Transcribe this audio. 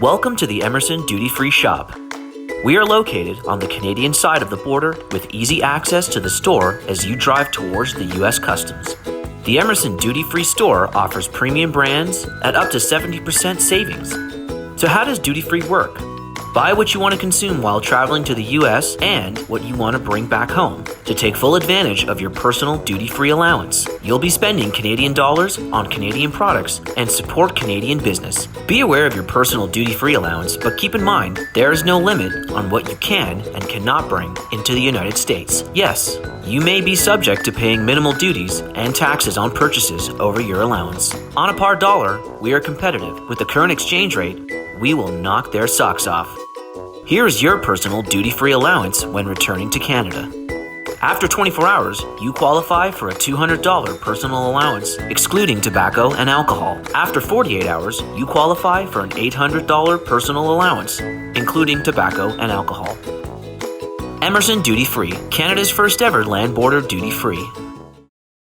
Welcome to the Emerson Duty Free Shop. We are located on the Canadian side of the border with easy access to the store as you drive towards the U.S. Customs. The Emerson Duty Free store offers premium brands at up to 70% savings. So how does duty free work? Buy what you want to consume while traveling to the U.S. and what you want to bring back home to take full advantage of your personal duty-free allowance. You'll be spending Canadian dollars on Canadian products and support Canadian business. Be aware of your personal duty-free allowance, but keep in mind there is no limit on what you can and cannot bring into the United States. Yes, you may be subject to paying minimal duties and taxes on purchases over your allowance. On a par dollar, we are competitive. With the current exchange rate, we will knock their socks off. Here is your personal duty-free allowance when returning to Canada. After 24 hours, you qualify for a $200 personal allowance, excluding tobacco and alcohol. After 48 hours, you qualify for an $800 personal allowance, including tobacco and alcohol. Emerson Duty Free, Canada's first ever land border duty free.